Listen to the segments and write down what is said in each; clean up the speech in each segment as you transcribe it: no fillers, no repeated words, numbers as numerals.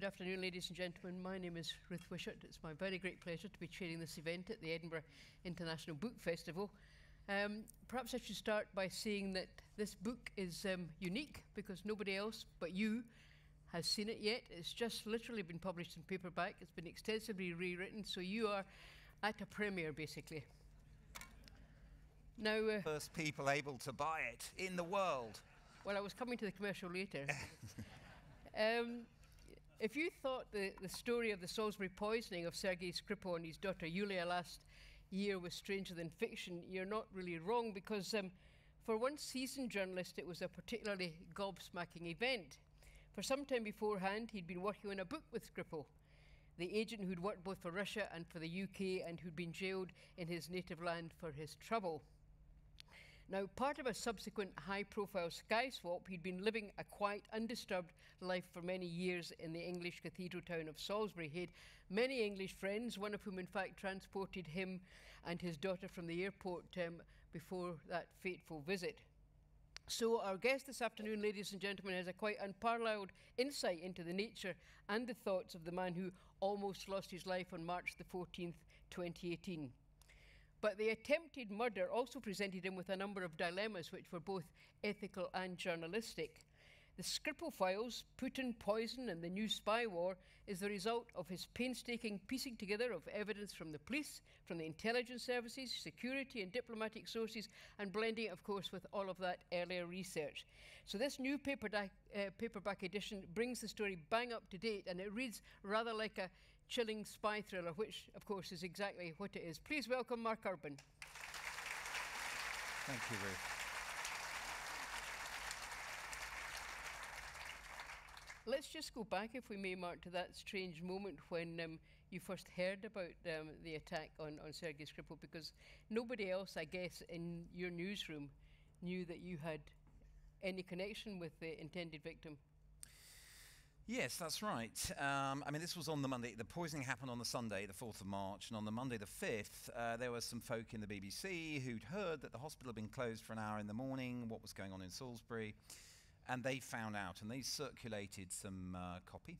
Good afternoon, ladies and gentlemen. My name is Ruth Wishart. It's my very great pleasure to be chairing this event at the Edinburgh International Book Festival. Perhaps I should start by saying that this book is unique because nobody else but you has seen it yet. It's just literally been published in paperback. It's been extensively rewritten, so you are at a premiere, basically. Now, first people able to buy it in the world. Well, I was coming to the commercial later. If you thought the story of the Salisbury poisoning of Sergei Skripal and his daughter Yulia last year was stranger than fiction, you're not really wrong, because for one seasoned journalist, it was a particularly gobsmacking event. For some time beforehand, he'd been working on a book with Skripal, the agent who'd worked both for Russia and for the UK and who'd been jailed in his native land for his trouble. Now, part of a subsequent high-profile sky swap, he'd been living a quiet, undisturbed life for many years in the English cathedral town of Salisbury. He had many English friends, one of whom, in fact, transported him and his daughter from the airport before that fateful visit. So our guest this afternoon, ladies and gentlemen, has a quite unparalleled insight into the nature and the thoughts of the man who almost lost his life on March the 14th, 2018. But the attempted murder also presented him with a number of dilemmas which were both ethical and journalistic. The Skripal Files, Putin, Poison and the New Spy War is the result of his painstaking piecing together of evidence from the police, from the intelligence services, security and diplomatic sources, and blending it, of course, with all of that earlier research. So this new paperback edition brings the story bang up to date, and it reads rather like a chilling spy thriller, which, of course, is exactly what it is. Please welcome Mark Urban. Thank you, Ruth. Let's just go back, if we may, Mark, to that strange moment when you first heard about the attack on Sergei Skripal, because nobody else, I guess, in your newsroom knew that you had any connection with the intended victim. Yes, that's right. I mean, this was on the Monday. The poisoning happened on the Sunday, the 4th of March, and on the Monday, the 5th, there were some folk in the BBC who'd heard that the hospital had been closed for an hour in the morning, what was going on in Salisbury, and they found out, and they circulated some copy,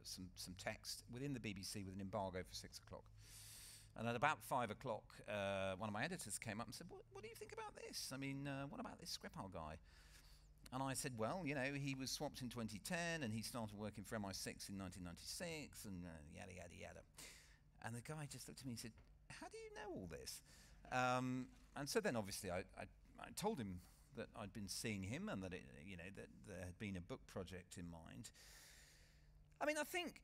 some text within the BBC with an embargo for 6 o'clock. And at about 5 o'clock, one of my editors came up and said, what do you think about this? I mean, what about this Skripal guy? And I said, well, you know, he was swapped in 2010 and he started working for MI6 in 1996 and yada, yada, yada. And the guy just looked at me and said, how do you know all this? And so then obviously I told him that I'd been seeing him and that, that there had been a book project in mind. I mean, I think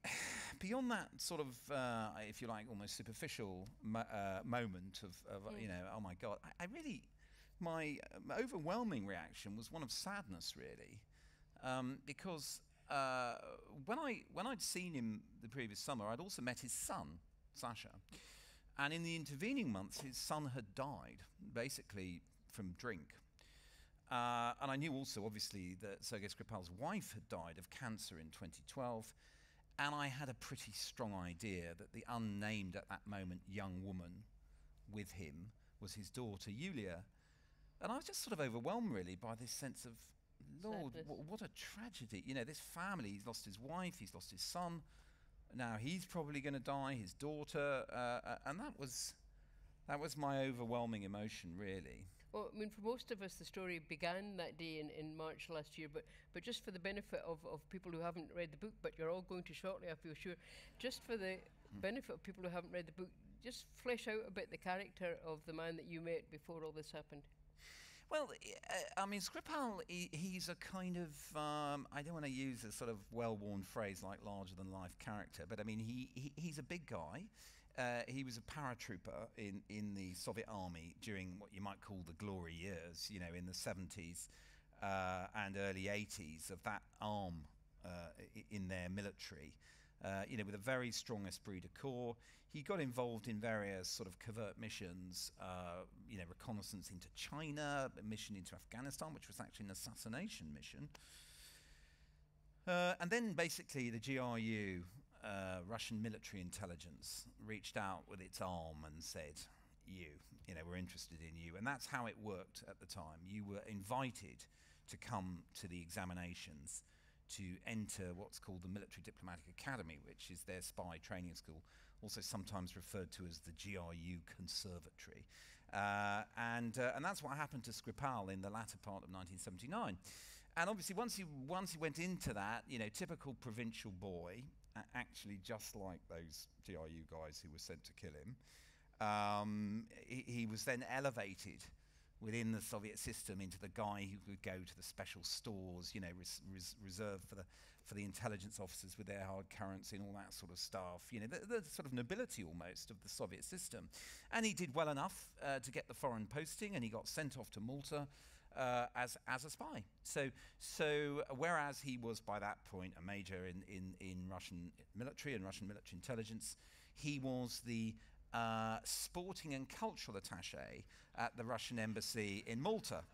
beyond that sort of, if you like, almost superficial moment of oh my God, I really... My overwhelming reaction was one of sadness, really, because when I'd seen him the previous summer, I'd also met his son, Sasha, and in the intervening months, his son had died, basically from drink. And I knew also, obviously, that Sergei Skripal's wife had died of cancer in 2012, and I had a pretty strong idea that the unnamed at that moment young woman with him was his daughter, Yulia. And I was just sort of overwhelmed, really, by this sense of, Lord, what a tragedy. You know, this family, he's lost his wife, he's lost his son, now he's probably going to die, his daughter, and that was my overwhelming emotion, really. Well, I mean, for most of us, the story began that day in March last year, but just for the benefit of people who haven't read the book, but you're all going to shortly, I feel sure, just for the benefit of people who haven't read the book, just flesh out a bit the character of the man that you met before all this happened. Well, I mean, Skripal, he's a kind of, I don't want to use a sort of well-worn phrase like larger-than-life character, but I mean, he's a big guy. He was a paratrooper in the Soviet army during what you might call the glory years, you know, in the 70s and early 80s of that arm in their military. With a very strong esprit de corps. He got involved in various sort of covert missions, reconnaissance into China, a mission into Afghanistan, which was actually an assassination mission. And then basically the GRU, Russian military intelligence, reached out with its arm and said, we're interested in you. And that's how it worked at the time. You were invited to come to the examinations to enter what's called the Military Diplomatic Academy, which is their spy training school, also sometimes referred to as the GRU Conservatory. And that's what happened to Skripal in the latter part of 1979. And obviously, once he went into that, typical provincial boy, actually just like those GRU guys who were sent to kill him, he was then elevated within the Soviet system into the guy who could go to the special stores, reserved for the intelligence officers with their hard currency and all that sort of stuff. The sort of nobility almost of the Soviet system. And he did well enough to get the foreign posting, and he got sent off to Malta as a spy. So whereas he was by that point a major in Russian military and Russian military intelligence, he was the sporting and cultural attaché at the Russian embassy in Malta,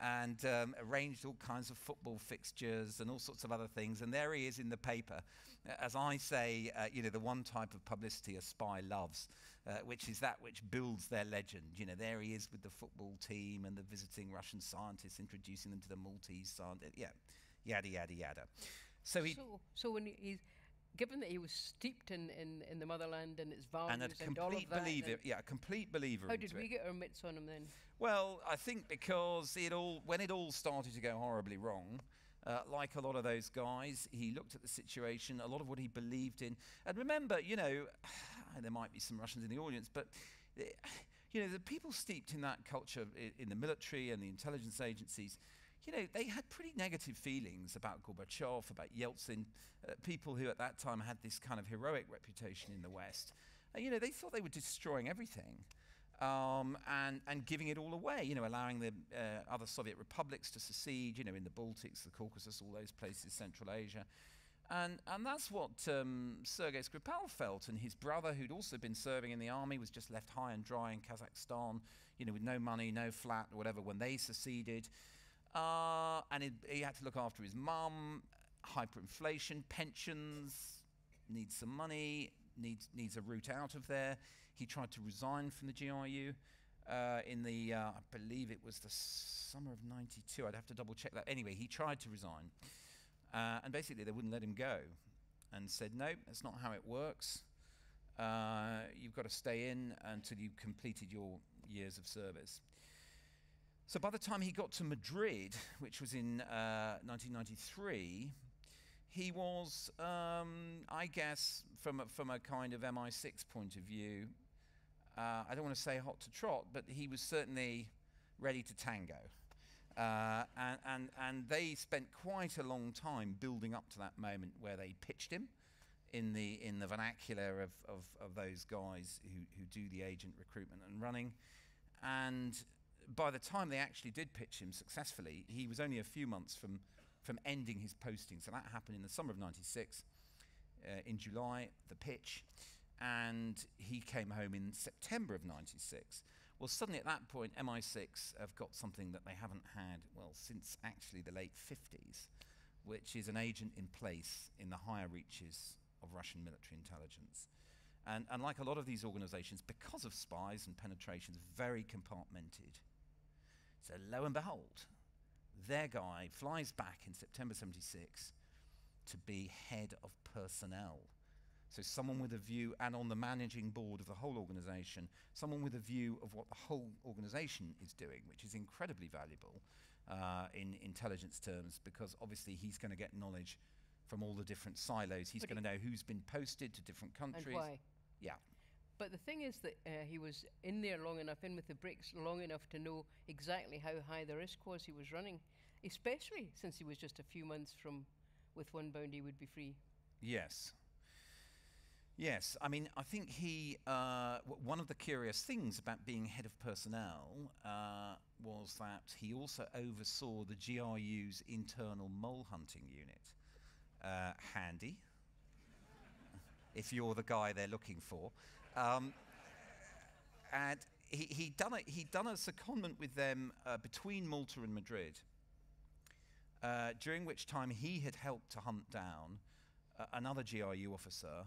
and arranged all kinds of football fixtures and all sorts of other things. And there he is in the paper, as I say, the one type of publicity a spy loves, which is that which builds their legend. There he is with the football team and the visiting Russian scientists, introducing them to the Maltese scientists. Yeah, yada yada yada. So when he's given that he was steeped in the motherland and its values and all of that, a complete believer. How did we get our mitts on him then? Well, I think because when it all started to go horribly wrong, like a lot of those guys, he looked at the situation, a lot of what he believed in. And remember, there might be some Russians in the audience, but the people steeped in that culture in the military and the intelligence agencies, they had pretty negative feelings about Gorbachev, about Yeltsin, people who at that time had this kind of heroic reputation in the West. They thought they were destroying everything and giving it all away, allowing the other Soviet republics to secede, in the Baltics, the Caucasus, all those places, Central Asia. And that's what Sergei Skripal felt, and his brother, who'd also been serving in the army, was just left high and dry in Kazakhstan, with no money, no flat, or whatever, when they seceded. And he had to look after his mum, hyperinflation, pensions, needs some money, needs a route out of there. He tried to resign from the GRU in the, I believe it was the summer of '92. I'd have to double check that. Anyway, he tried to resign. And basically they wouldn't let him go and said, no, that's not how it works. You've got to stay in until you've completed your years of service. So by the time he got to Madrid, which was in 1993, he was, I guess, from a kind of MI6 point of view, I don't want to say hot to trot, but he was certainly ready to tango. And they spent quite a long time building up to that moment where they pitched him in the vernacular of those guys who do the agent recruitment and running. And by the time they actually did pitch him successfully, he was only a few months from ending his posting. So that happened in the summer of '96, in July, the pitch, and he came home in September of '96. Well, suddenly at that point, MI6 have got something that they haven't had, well, since actually the late 50s, which is an agent in place in the higher reaches of Russian military intelligence. And like a lot of these organizations, because of spies and penetrations, very compartmented. So lo and behold, their guy flies back in September '76 to be head of personnel. So someone with a view, and on the managing board of the whole organization, someone with a view of what the whole organization is doing, which is incredibly valuable in intelligence terms, because obviously he's going to get knowledge from all the different silos. He's going to know who's been posted to different countries. And why. Yeah. But the thing is that he was in there long enough, in with the bricks long enough to know exactly how high the risk was he was running, especially since he was just a few months from, with one bound he would be free. Yes. Yes, I mean, I think he, one of the curious things about being head of personnel was that he also oversaw the GRU's internal mole hunting unit. Handy, if you're the guy they're looking for. And he'd done a secondment with them between Malta and Madrid, during which time he had helped to hunt down another GRU officer,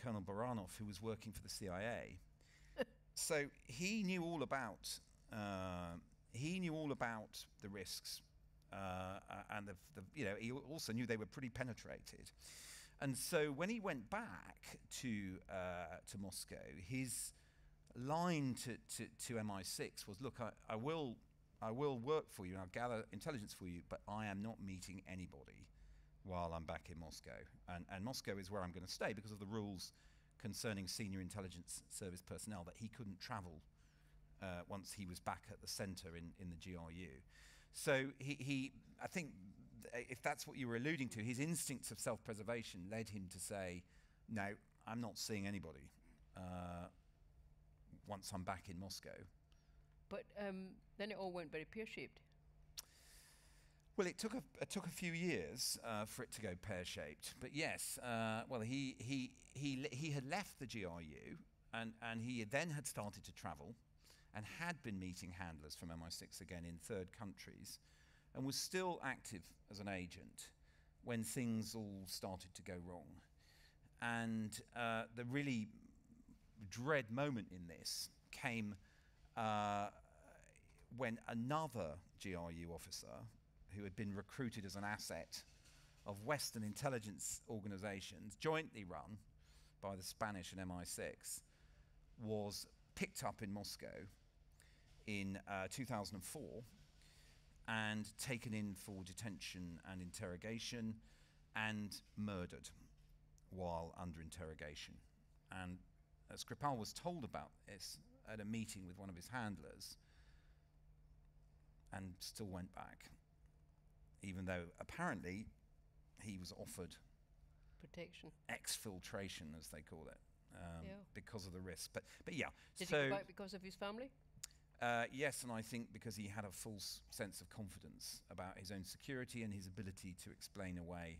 Colonel Baranov, who was working for the CIA. So he knew all about the risks and he also knew they were pretty penetrated. And so when he went back to Moscow, his line to MI6 was, look, I will work for you and I'll gather intelligence for you, but I am not meeting anybody while I'm back in Moscow. And Moscow is where I'm going to stay because of the rules concerning senior intelligence service personnel, that he couldn't travel once he was back at the centre in the GRU. So I think if that's what you were alluding to, his instincts of self-preservation led him to say, no, I'm not seeing anybody once I'm back in Moscow. But then it all went very pear-shaped. Well, it took a few years for it to go pear-shaped. But yes, well, he had left the GRU, and he then had started to travel, and had been meeting handlers from MI6 again in third countries, and was still active as an agent when things all started to go wrong. And the really dread moment in this came when another GRU officer, who had been recruited as an asset of Western intelligence organizations jointly run by the Spanish and MI6, was picked up in Moscow in 2004 and taken in for detention and interrogation and murdered while under interrogation. And Skripal was told about this at a meeting with one of his handlers and still went back, even though apparently he was offered protection, exfiltration, as they call it, because of the risk. But yeah. Did he go back because of his family? Yes, and I think because he had a false sense of confidence about his own security and his ability to explain away.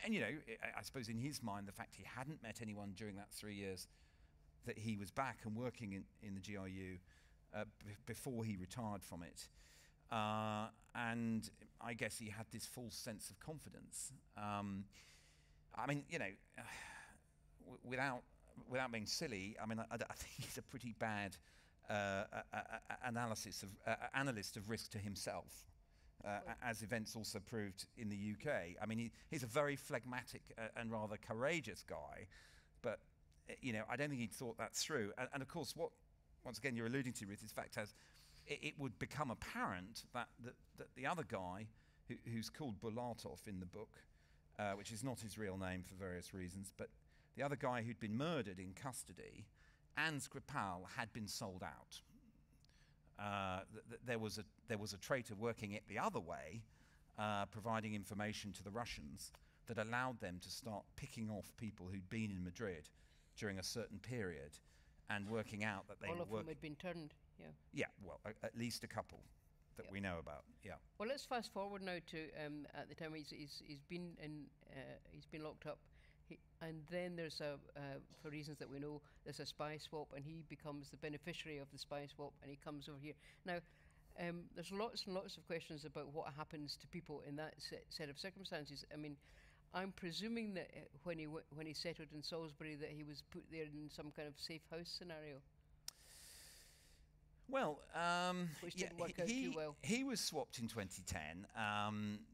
And I suppose in his mind, the fact he hadn't met anyone during that 3 years that he was back and working in the GRU before he retired from it. And I guess he had this false sense of confidence. I mean, without being silly, I mean, I think he's a pretty bad analyst of risk to himself, as events also proved in the UK. I mean, he's a very phlegmatic and rather courageous guy, but I don't think he'd thought that through. And of course, what once again you're alluding to, Ruth, is fact as it would become apparent that the other guy, who's called Bulatov in the book, which is not his real name for various reasons, but the other guy who'd been murdered in custody, and Skripal, had been sold out. There was a traitor working it the other way, providing information to the Russians that allowed them to start picking off people who'd been in Madrid during a certain period, and working out that they all of them had been turned. Yeah. Yeah. Well, at least a couple that we know about. Yeah. Well, let's fast forward now to at the time he's been locked up, and then there's for reasons that we know, there's a spy swap, and he becomes the beneficiary of the spy swap, and he comes over here. Now, there's lots and lots of questions about what happens to people in that set of circumstances. I mean, I'm presuming that when he settled in Salisbury, that he was put there in some kind of safe house scenario. Well, which didn't work out too well. He was swapped in 2010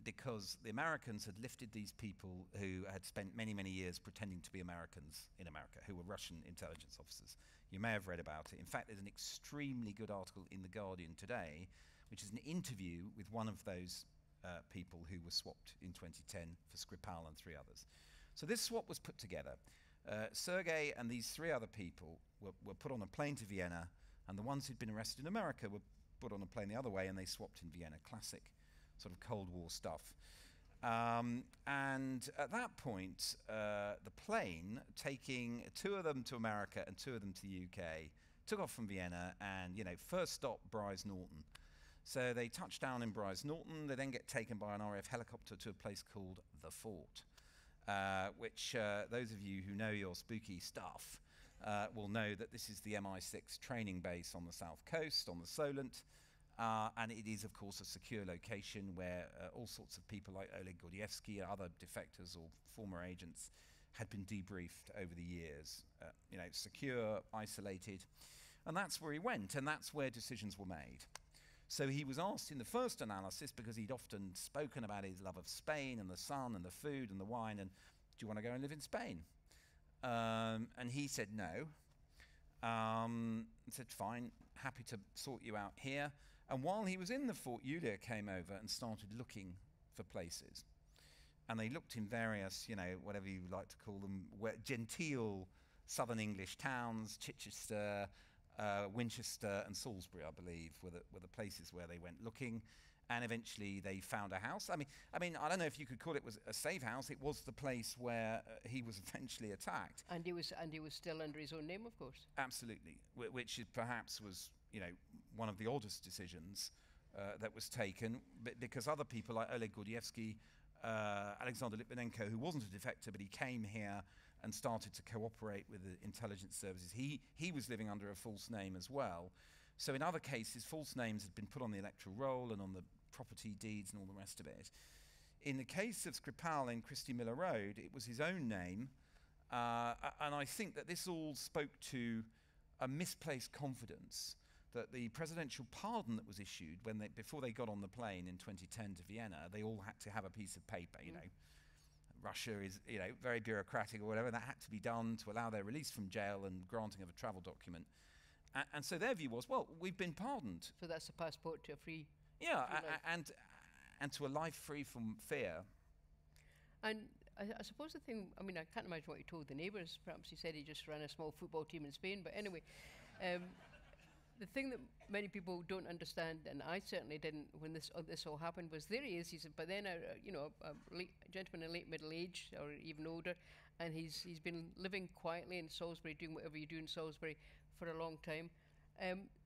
because the Americans had lifted these people who had spent many, many years pretending to be Americans in America, who were Russian intelligence officers. You may have read about it. In fact, there's an extremely good article in The Guardian today, which is an interview with one of those people who were swapped in 2010 for Skripal and 3 others. So this swap was put together. Sergei and these 3 other people were put on a plane to Vienna, and the ones who'd been arrested in America were put on a plane the other way, and they swapped in Vienna. Classic sort of Cold War stuff. And at that point, the plane, taking 2 of them to America and 2 of them to the UK, took off from Vienna, and first stop, Brize Norton. So they touch down in Brize Norton. They then get taken by an RAF helicopter to a place called The Fort, which those of you who know your spooky stuff will know that this is the MI6 training base on the south coast, on the Solent, and it is, of course, a secure location where all sorts of people like Oleg Gordievsky and other defectors or former agents had been debriefed over the years. Secure, isolated, and that's where he went, and that's where decisions were made. So he was asked in the first analysis, because he'd often spoken about his love of Spain and the sun and the food and the wine, and do you want to go and live in Spain? And he said no. And said, fine, happy to sort you out here. And while he was in the fort, Yulia came over and started looking for places. And they looked in various, whatever you like to call them, genteel southern English towns, Chichester, Winchester and Salisbury, I believe, were the places where they went looking. And eventually they found a house. I mean, I don't know if you could call it was a safe house. It was the place where he was eventually attacked. And he was still under his own name, of course. Absolutely, which perhaps was, one of the oddest decisions that was taken, because other people like Oleg Gordievsky, Alexander Litvinenko, who wasn't a defector, but he came here and started to cooperate with the intelligence services. He was living under a false name as well. So in other cases, false names had been put on the electoral roll and on the property deeds and all the rest of it. In the case of Skripal in Christie Miller Road, it was his own name, and I think that this all spoke to a misplaced confidence that the presidential pardon that was issued before they got on the plane in 2010 to Vienna, they all had to have a piece of paper, Russia is, very bureaucratic or whatever, and that had to be done to allow their release from jail and granting of a travel document. And so their view was, well, we've been pardoned. So that's a passport to a free... Yeah, and to a life free from fear. And I suppose the thing, I can't imagine what he told the neighbours. Perhaps he said he just ran a small football team in Spain. But anyway, the thing that many people don't understand, and I certainly didn't when this all happened, was there he is. He's by then a gentleman in late middle age or even older, and he's been living quietly in Salisbury, doing whatever you do in Salisbury for a long time.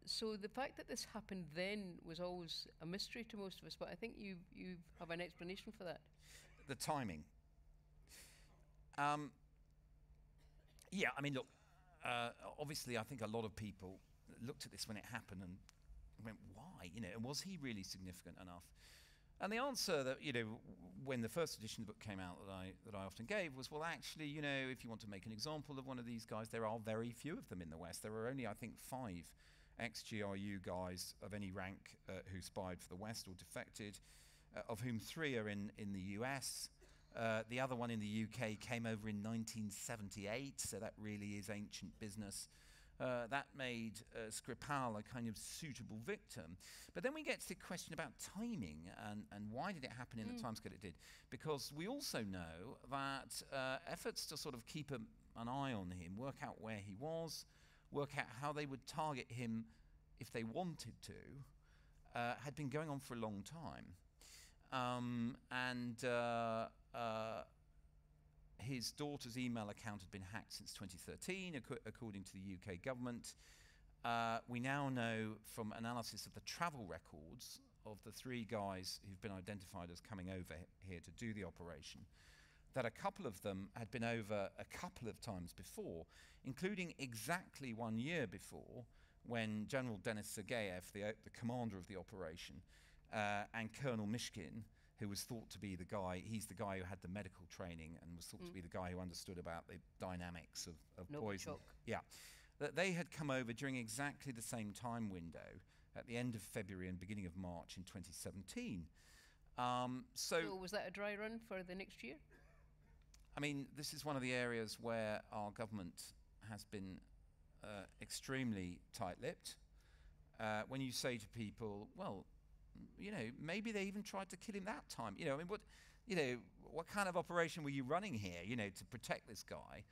So the fact that this happened then was always a mystery to most of us, but I think you have an explanation for that. The timing. Yeah, look, obviously I think a lot of people looked at this when it happened and went, why? Was he really significant enough? And the answer that, when the first edition of the book came out that I often gave was, well, actually, if you want to make an example of one of these guys, there are very few of them in the West. There are only, I think, 5 ex-GRU guys of any rank who spied for the West or defected, of whom 3 are in the US. The other one in the UK came over in 1978, so that really is ancient business. That made Skripal a kind of suitable victim. But then we get to the question about timing and why did it happen in the timescale it did? Because we also know that efforts to sort of keep an eye on him, work out where he was, work out how they would target him if they wanted to, had been going on for a long time. His daughter's email account had been hacked since 2013, according to the UK government. We now know from analysis of the travel records of the 3 guys who've been identified as coming over here to do the operation, that a couple of them had been over a couple of times before, including exactly 1 year before, when General Denis Sergeyev, the commander of the operation, and Colonel Mishkin, who was thought to be the guy, he's the guy who had the medical training and was thought to be the guy who understood about the dynamics of poison. Yeah, that they had come over during exactly the same time window at the end of February and beginning of March in 2017. So was that a dry run for the next year? This is one of the areas where our government has been extremely tight-lipped. When you say to people, well, maybe they even tried to kill him that time. What kind of operation were you running here, to protect this guy?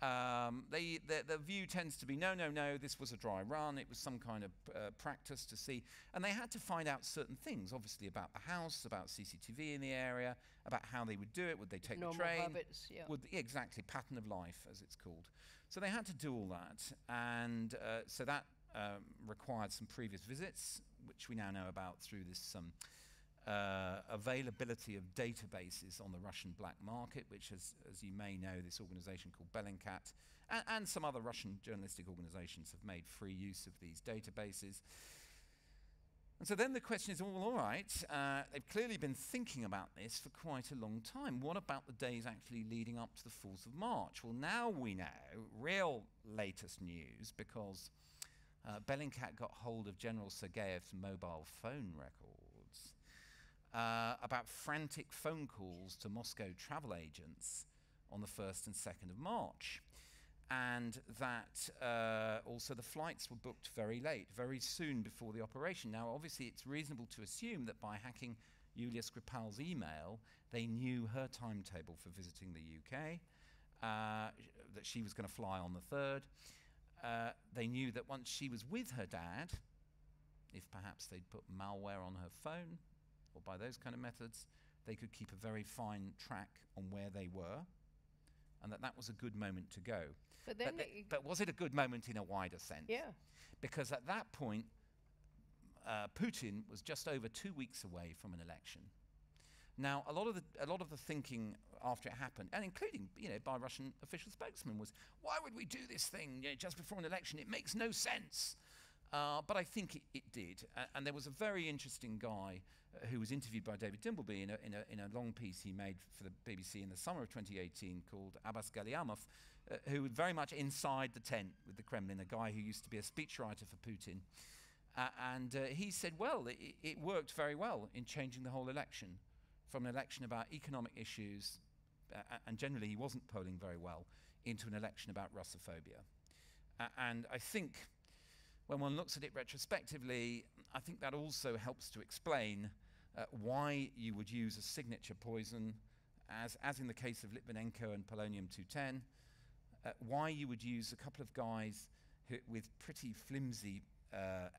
The view tends to be, no, this was a dry run. It was some kind of practice to see. And they had to find out certain things, obviously, about the house, about CCTV in the area, about how they would do it. Would they take the train? Habits, yeah. Exactly, pattern of life, as it's called. So they had to do all that. And so that required some previous visits, which we now know about through this availability of databases on the Russian black market, which, as you may know, this organization called Bellingcat and some other Russian journalistic organizations have made free use of these databases. And so then the question is, well, all right, they've clearly been thinking about this for quite a long time. What about the days actually leading up to the 4th of March? Well, now we know real latest news, because Bellingcat got hold of General Sergeyev's mobile phone records about frantic phone calls to Moscow travel agents on the 1st and 2nd of March. And that also the flights were booked very late, very soon before the operation. Now, obviously, it's reasonable to assume that by hacking Yulia Skripal's email, they knew her timetable for visiting the UK, that she was going to fly on the 3rd. They knew that once she was with her dad, if perhaps they'd put malware on her phone, or by those kind of methods, they could keep a very fine track on where they were, and that was a good moment to go. But then but was it a good moment in a wider sense? Yeah. Because at that point, Putin was just over 2 weeks away from an election. Now, a lot of the thinking after it happened, and including by Russian official spokesmen, was, why would we do this thing just before an election? It makes no sense. But I think it did. And there was a very interesting guy who was interviewed by David Dimbleby in a long piece he made for the BBC in the summer of 2018 called Abbas Galiamov, who was very much inside the tent with the Kremlin, a guy who used to be a speechwriter for Putin. And he said, well, it worked very well in changing the whole election, from an election about economic issues, and generally he wasn't polling very well, into an election about Russophobia. And I think when one looks at it retrospectively, I think that also helps to explain why you would use a signature poison, as in the case of Litvinenko and polonium-210, why you would use a couple of guys with pretty flimsy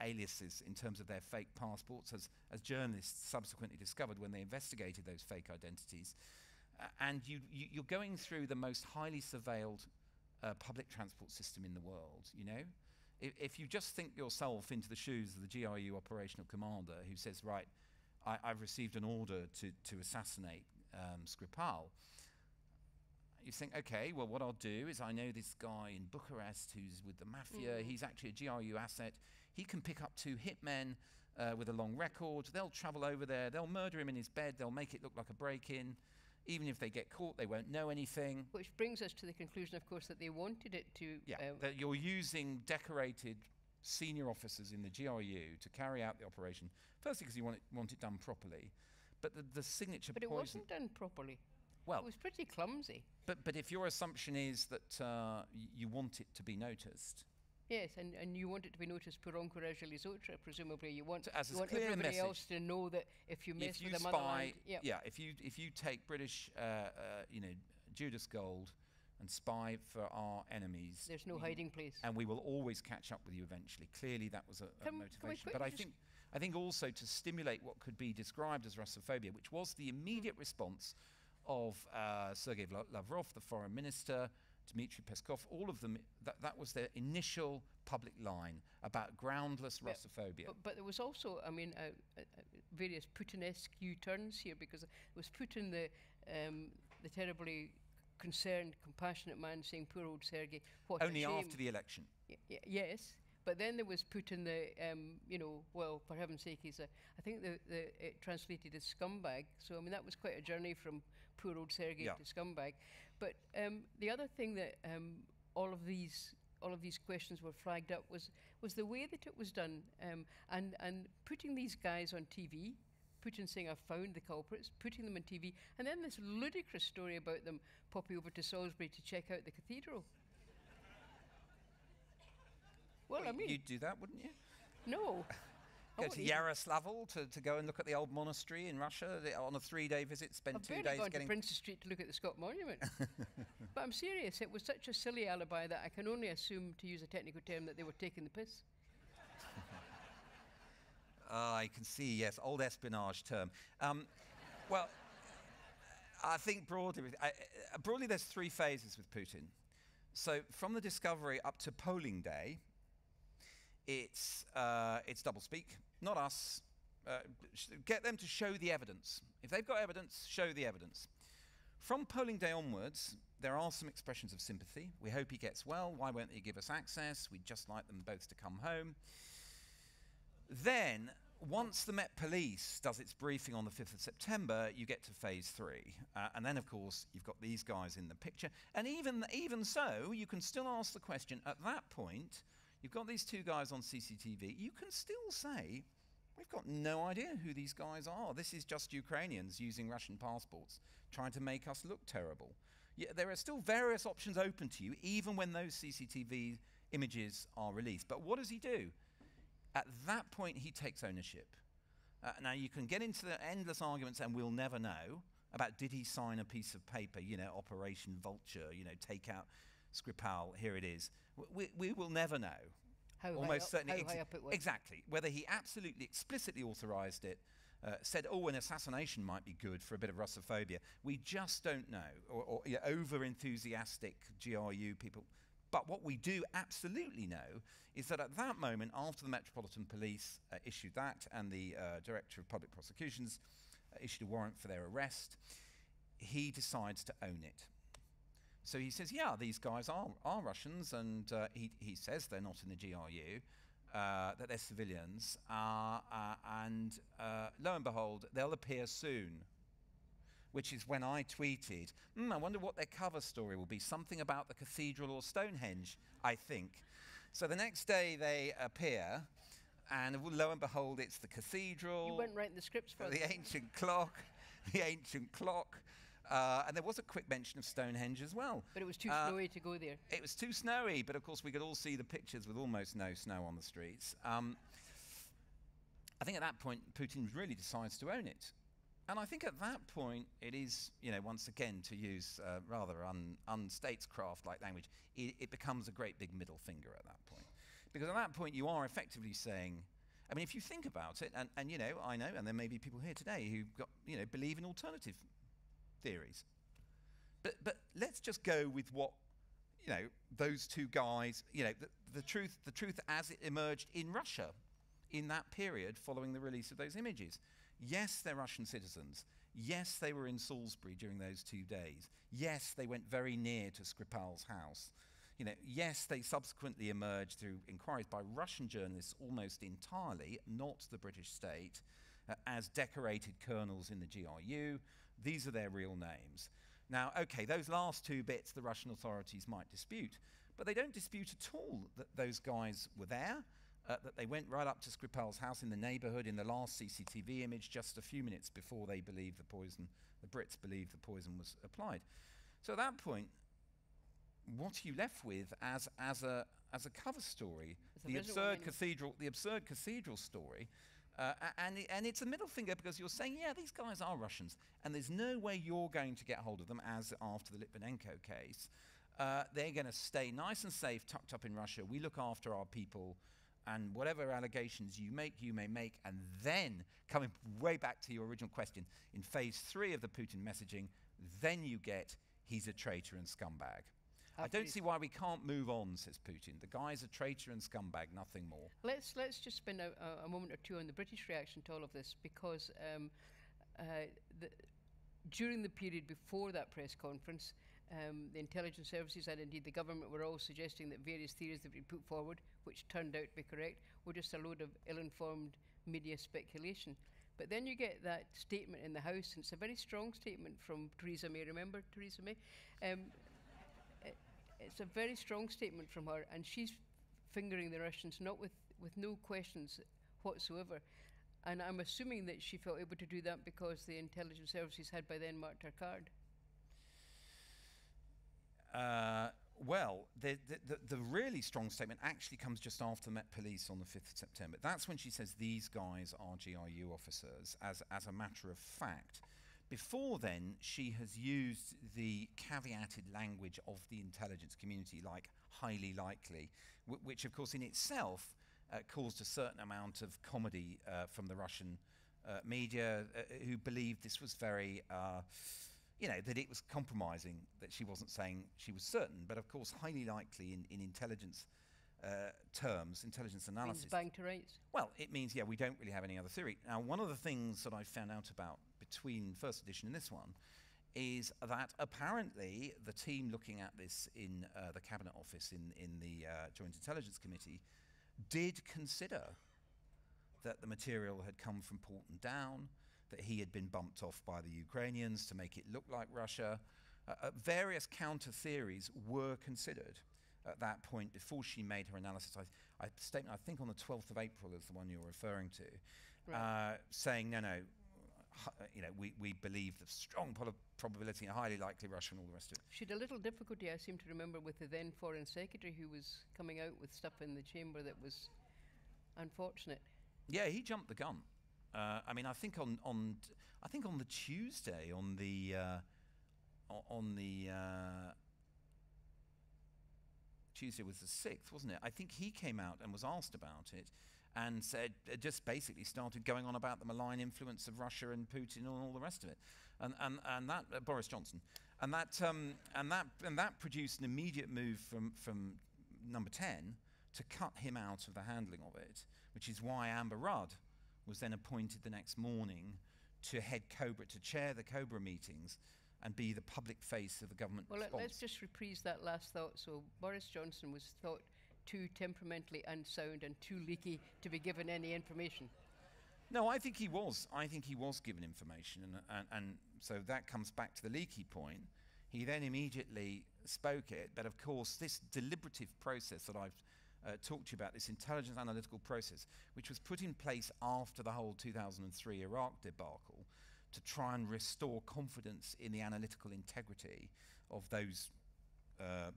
aliases in terms of their fake passports, as journalists subsequently discovered when they investigated those fake identities. And you're going through the most highly surveilled public transport system in the world, If you just think yourself into the shoes of the GRU operational commander who says, right, I've received an order to assassinate Skripal, you think, okay, well, what I'll do is I know this guy in Bucharest who's with the mafia. He's actually a GRU asset. He can pick up 2 hitmen with a long record. They'll travel over there. They'll murder him in his bed. They'll make it look like a break-in. Even if they get caught, they won't know anything. Which brings us to the conclusion, of course, that they wanted it to... Yeah, that you're using decorated senior officers in the GRU to carry out the operation. Firstly, because you want it done properly. But the signature But poison... it wasn't done properly. Well, it was pretty clumsy. But if your assumption is that you want it to be noticed... Yes, and you want it to be noticed pour encourage les autres, presumably. You want everybody message. Else to know that if you mess with a motherland... if you take British Judas gold and spy for our enemies... There's no hiding place. And we will always catch up with you eventually. Clearly that was a motivation. But I think also to stimulate what could be described as Russophobia, which was the immediate response of Sergei Lavrov, the foreign minister, Dmitry Peskov, all of them, that was their initial public line about groundless Russophobia. But there was also, various Putinesque U-turns here, because it was Putin, the terribly concerned, compassionate man, saying, poor old Sergei, what Only a shame. after the election. Yes. But then there was Putin, well, for heaven's sake, I think it translated as scumbag. So, that was quite a journey from poor old Sergei to scumbag. But the other thing that all of these questions were flagged up was the way that it was done, and putting these guys on TV, Putin saying, I've found the culprits, putting them on TV, and then this ludicrous story about them popping over to Salisbury to check out the cathedral. Well, you'd do that, wouldn't you? No. Go to Yaroslavl to go and look at the old monastery in Russia on a 3-day visit, spend 2 days gone to Princes Street to look at the Scott Monument. But I'm serious, it was such a silly alibi that I can only assume, to use a technical term, that they were taking the piss. I can see, yes, old espionage term. Well, I think broadly there's 3 phases with Putin. So from the discovery up to polling day, it's doublespeak, not us. Get them to show the evidence. If they've got evidence, show the evidence. From polling day onwards, there are some expressions of sympathy. We hope he gets well. Why won't they give us access? We'd just like them both to come home. Then, once the Met Police does its briefing on the 5th of September, you get to phase 3. And then, of course, you've got these guys in the picture. And even so, you can still ask the question, at that point, you've got these two guys on CCTV, you can still say, we've got no idea who these guys are. This is just Ukrainians using Russian passports, trying to make us look terrible. Yeah, there are still various options open to you, even when those CCTV images are released. But what does he do? At that point, he takes ownership. Now, you can get into the endless arguments, and we'll never know, about did he sign a piece of paper, Operation Vulture, take out Skripal, here it is. We will never know. Almost certainly. How high up it was. Exactly. Whether he absolutely explicitly authorized it, said, an assassination might be good for a bit of Russophobia. We just don't know. Or over-enthusiastic GRU people. But what we do absolutely know is that at that moment, after the Metropolitan Police issued that, and the Director of Public Prosecutions issued a warrant for their arrest, he decides to own it. So he says, yeah, these guys are Russians, and he says they're not in the GRU, that they're civilians, and lo and behold, they'll appear soon, which is when I tweeted, I wonder what their cover story will be, something about the cathedral or Stonehenge, I think. So the next day they appear, and lo and behold, it's the cathedral. You weren't writing the scripts for the ancient clock, and there was a quick mention of Stonehenge as well. But it was too snowy to go there. It was too snowy, but of course we could all see the pictures with almost no snow on the streets. I think at that point, Putin really decides to own it. And I think at that point, it is, once again, to use rather unstatescraft-like language, it becomes a great big middle finger at that point. Because at that point, you are effectively saying, I mean, if you think about it, and I know, and there may be people here today who believe in alternative theories. But let's just go with what, those two guys, the truth as it emerged in Russia in that period following the release of those images. Yes, they're Russian citizens. Yes, they were in Salisbury during those 2 days. Yes, they went very near to Skripal's house. Yes, they subsequently emerged through inquiries by Russian journalists almost entirely, not the British state, as decorated colonels in the GRU. These are their real names. Now, okay, those last two bits the Russian authorities might dispute, but they don't dispute at all that those guys were there, that they went right up to Skripal's house in the neighborhood in the last CCTV image just a few minutes before they believed the Brits believed the poison was applied. So at that point, what are you left with as a cover story? The absurd cathedral story. And it's a middle finger because you're saying, yeah, these guys are Russians, and there's no way you're going to get hold of them, as after the Litvinenko case. They're going to stay nice and safe, tucked up in Russia. We look after our people, and whatever allegations you may make. And then, coming way back to your original question, in phase 3 of the Putin messaging, then you get, he's a traitor and scumbag. I don't see why we can't move on, says Putin. The guy's a traitor and scumbag, nothing more. Let's just spend a moment or two on the British reaction to all of this, because during the period before that press conference, the intelligence services and indeed the government were all suggesting that various theories that had been put forward, which turned out to be correct, were just a load of ill-informed media speculation. But then you get that statement in the House, and it's a very strong statement from Theresa May. Remember Theresa May? It's a very strong statement from her, and she's fingering the Russians not with no questions whatsoever. And I'm assuming that she felt able to do that because the intelligence services had by then marked her card. Well, the really strong statement actually comes just after the Met Police on the 5th of September. That's when she says these guys are GRU officers, as a matter of fact. Before then, she has used the caveated language of the intelligence community, like highly likely, which of course in itself caused a certain amount of comedy from the Russian media, who believed this was very, that it was compromising, that she wasn't saying she was certain. But of course, highly likely in intelligence terms, intelligence analysis. Means bang to rights. Well, it means, yeah, we don't really have any other theory. Now, one of the things that I found out about between first edition and this one is that apparently the team looking at this in the Cabinet Office in the Joint Intelligence Committee did consider that the material had come from Porton Down, that he had been bumped off by the Ukrainians to make it look like Russia. Various counter theories were considered. at that point, before she made her analysis, I think on the 12th of April is the one you're referring to, Right. saying, no, we believe the strong probability and highly likely Russia and all the rest of it. She had a little difficulty, I seem to remember, with the then Foreign Secretary, who was coming out with stuff in the chamber that was unfortunate. Yeah, he jumped the gun. I mean, I think on the Tuesday, on the Tuesday was the 6th, wasn't it? I think he came out and was asked about it, and said, just basically started going on about the malign influence of Russia and Putin and all the rest of it, and that Boris Johnson, and that produced an immediate move from Number 10 to cut him out of the handling of it, which is why Amber Rudd was then appointed the next morning to head Cobra, to chair the Cobra meetings and be the public face of the government response. Let's just reprise that last thought. So Boris Johnson was thought too temperamentally unsound and too leaky to be given any information. No, I think he was. I think he was given information, and so that comes back to the leaky point. He then immediately spoke it, but of course this deliberative process that I've talked to you about, this intelligence analytical process, which was put in place after the whole 2003 Iraq debacle to try and restore confidence in the analytical integrity of those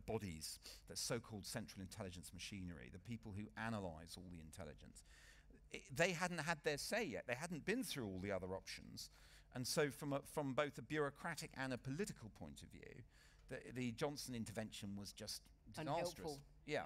bodies, the so-called central intelligence machinery, the people who analyse all the intelligence. They hadn't had their say yet. They hadn't been through all the other options. And so from both a bureaucratic and a political point of view, the Johnson intervention was just disastrous. Unhelpful. Yeah.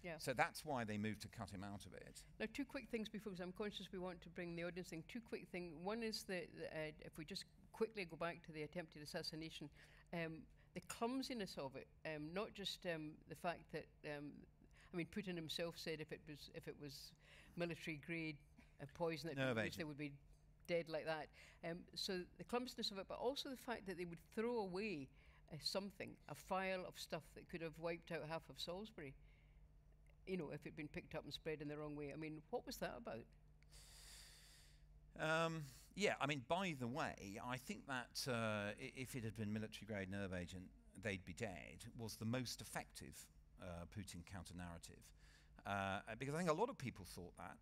Yeah. So that's why they moved to cut him out of it. Now, two quick things before, because I'm conscious we want to bring the audience in. Two quick things. One is if we just quickly go back to the attempted assassination, the clumsiness of it, not just the fact that, I mean, Putin himself said if it was military grade poison, that they would be dead like that. So the clumsiness of it, but also the fact that they would throw away something, a file of stuff that could have wiped out half of Salisbury, you know, if it'd been picked up and spread in the wrong way. I mean, what was that about? Yeah, I mean, by the way, I think that if it had been military-grade nerve agent, they'd be dead, was the most effective Putin counter-narrative. Because I think a lot of people thought that.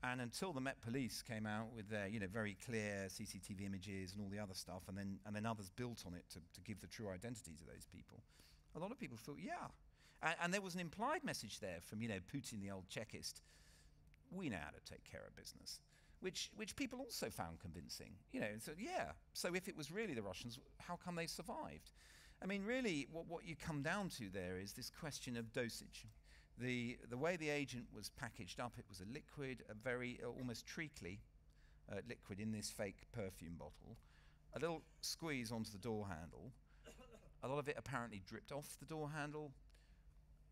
And until the Met Police came out with their, very clear CCTV images and all the other stuff, and then others built on it to give the true identities of those people, a lot of people thought, yeah. And there was an implied message there from, Putin, the old Chekist, we know how to take care of business, which people also found convincing. So yeah, so if it was really the Russians, how come they survived? I mean, really, what you come down to there is this question of dosage. The way the agent was packaged up, it was a liquid, a very almost treacly liquid in this fake perfume bottle, a little squeeze onto the door handle. A lot of it apparently dripped off the door handle.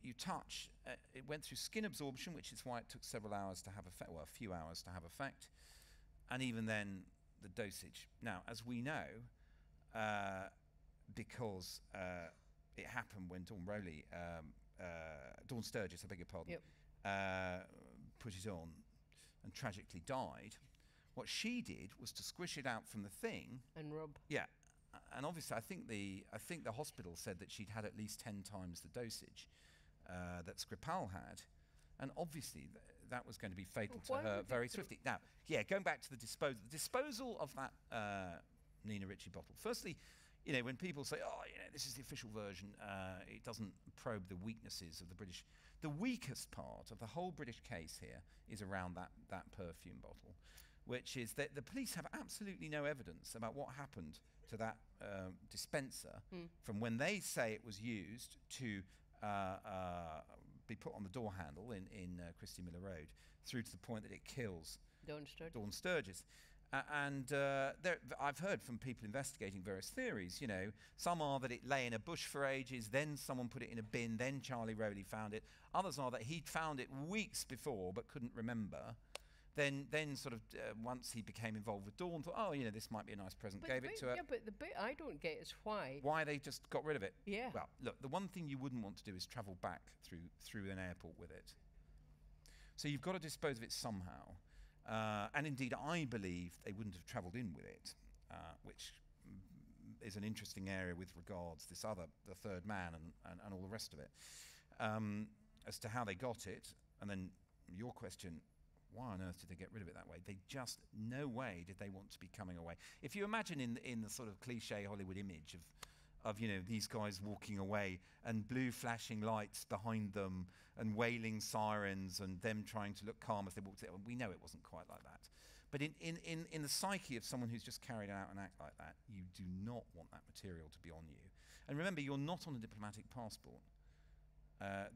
You touch, it went through skin absorption, which is why it took several hours to have effect, well, a few hours to have effect, and even then, the dosage. Now, as we know, because it happened when Dawn Sturgis, I beg your pardon, put it on and tragically died, what she did was to squish it out from the thing And rub. Yeah, and obviously I think the hospital said that she'd had at least 10 times the dosage that Skripal had, and obviously that was going to be fatal to her very swiftly. Now, yeah, going back to the disposal of that Nina Ricci bottle. Firstly, when people say, this is the official version, it doesn't probe the weaknesses of the British. The weakest part of the whole British case here is around that perfume bottle, which is that the police have absolutely no evidence about what happened to that dispenser from when they say it was used to be put on the door handle in Christie Miller Road, through to the point that it kills Dawn Sturgis. I've heard from people investigating various theories. Some are that it lay in a bush for ages, then someone put it in a bin, then Charlie Rowley found it. Others are that he'd found it weeks before but couldn't remember. Then sort of once he became involved with Dawn, thought, this might be a nice present, gave it to her. Yeah, but the bit I don't get is why. Why they just got rid of it. Yeah. Well, look, the one thing you wouldn't want to do is travel back through an airport with it. So you've got to dispose of it somehow. And indeed, I believe they wouldn't have travelled in with it, which is an interesting area with regards the third man and all the rest of it. as to how they got it, and then your question, why on earth did they get rid of it that way? They just, no way did they want to be coming away. If you imagine in the sort of cliche Hollywood image of these guys walking away and blue flashing lights behind them and wailing sirens and them trying to look calm as they walked out, we know it wasn't quite like that. But in the psyche of someone who's just carried out an act like that, you do not want that material to be on you. And remember, you're not on a diplomatic passport.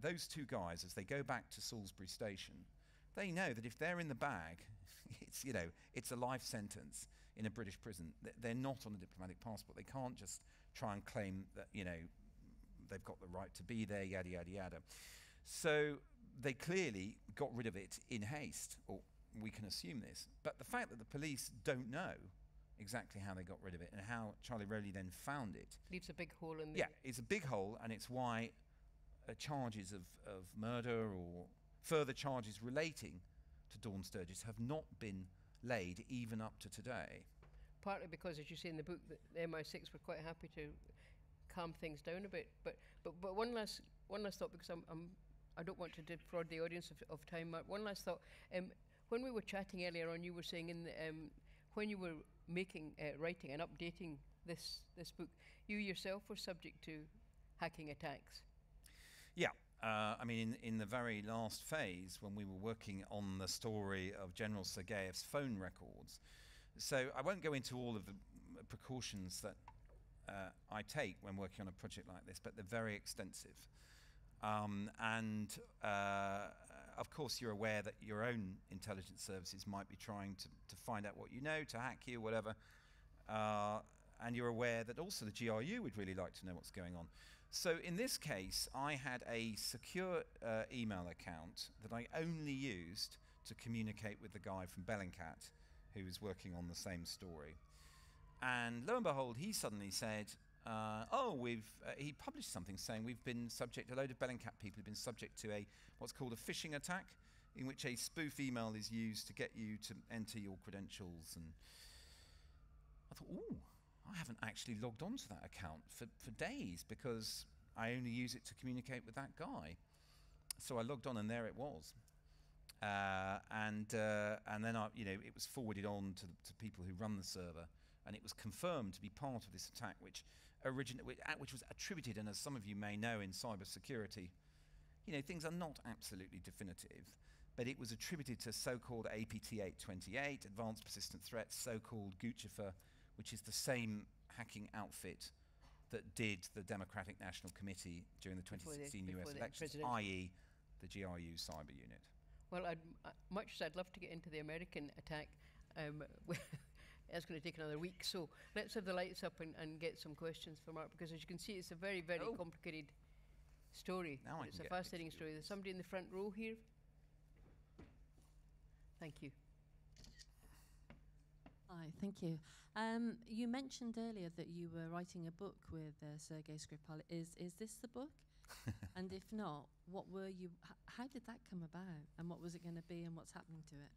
Those two guys, as they go back to Salisbury station, they know that if they're in the bag, it's a life sentence in a British prison. They're not on a diplomatic passport. They can't just try and claim that, they've got the right to be there, yada, yada, yada. So they clearly got rid of it in haste, or we can assume this. But the fact that the police don't know exactly how they got rid of it and how Charlie Rowley then found it leaves a big hole in there. Yeah, it's a big hole, and it's why charges of murder or further charges relating to Dawn Sturgis have not been laid even up to today. Partly because, as you say in the book, that the MI6 were quite happy to calm things down a bit. But one last thought, because I don't want to defraud the audience of time, Mark. One last thought. When we were chatting earlier on, you were saying when you were writing and updating this book, you yourself were subject to hacking attacks. Yeah. In the very last phase, when we were working on the story of General Sergeyev's phone records, so I won't go into all of the precautions that I take when working on a project like this, but they're very extensive. Of course, you're aware that your own intelligence services might be trying to find out what you know, to hack you, whatever. And you're aware that also the GRU would really like to know what's going on. So in this case, I had a secure email account that I only used to communicate with the guy from Bellingcat who was working on the same story. And lo and behold, he suddenly said, he published something saying a load of Bellingcat people have been subject to what's called a phishing attack, in which a spoof email is used to get you to enter your credentials. And I thought, I haven't actually logged onto that account for days because I only use it to communicate with that guy. So I logged on, and there it was. And then it was forwarded on to people who run the server, and it was confirmed to be part of this attack, which was attributed. And as some of you may know, in cybersecurity, things are not absolutely definitive, but it was attributed to so-called APT828, Advanced Persistent Threats, so-called Guccifer, which is the same hacking outfit that did the Democratic National Committee during the 2016 US elections, i.e. the GRU cyber unit. Well, much as I'd love to get into the American attack, it's going to take another week. So let's have the lights up and get some questions from Mark, because as you can see, it's a very, very complicated story. It's a fascinating story. There's somebody in the front row here. Thank you. Hi, thank you. You mentioned earlier that you were writing a book with Sergei Skripal. Is this the book? And if not, what were you? How did that come about? And what was it going to be? And what's happening to it?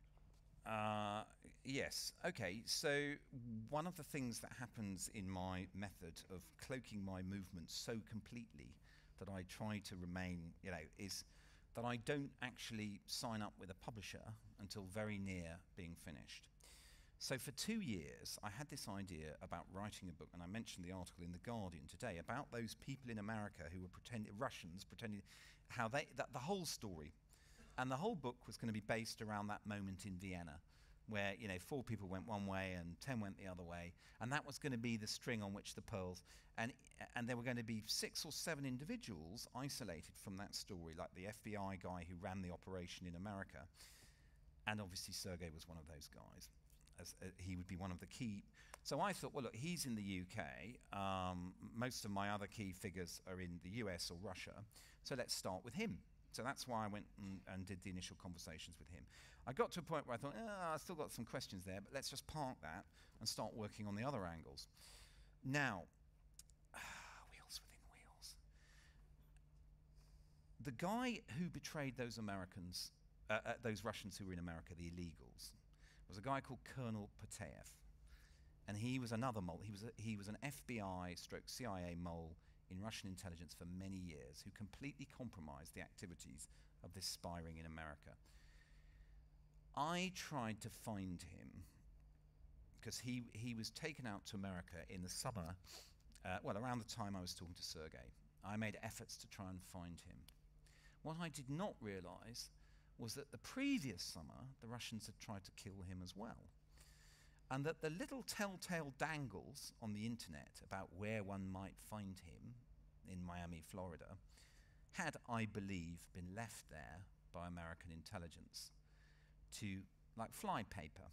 Yes. Okay. So one of the things that happens in my method of cloaking my movements so completely that I try to remain, is that I don't actually sign up with a publisher until very near being finished. So for 2 years, I had this idea about writing a book, and I mentioned the article in The Guardian today about those people in America who were Russians pretending, the whole story. And the whole book was going to be based around that moment in Vienna, where 4 people went one way and 10 went the other way, and that was going to be the string on which the pearls, and there were going to be 6 or 7 individuals isolated from that story, like the FBI guy who ran the operation in America, and obviously Sergei was one of those guys. He would be one of the key. So I thought, well, look, he's in the UK. Most of my other key figures are in the US or Russia. So let's start with him. So that's why I went and did the initial conversations with him. I got to a point where I thought, I've still got some questions there, but let's just park that and start working on the other angles. Now, wheels within wheels. The guy who betrayed those Americans, those Russians who were in America, the illegals, was a guy called Colonel Pateyev, and he was another mole. He was an FBI/CIA mole in Russian intelligence for many years who completely compromised the activities of this spy ring in America. I tried to find him because he was taken out to America in the summer, around the time I was talking to Sergei. I made efforts to try and find him. What I did not realize was that the previous summer, the Russians had tried to kill him as well. And that the little telltale dangles on the internet about where one might find him in Miami, Florida, had, I believe, been left there by American intelligence to, like flypaper,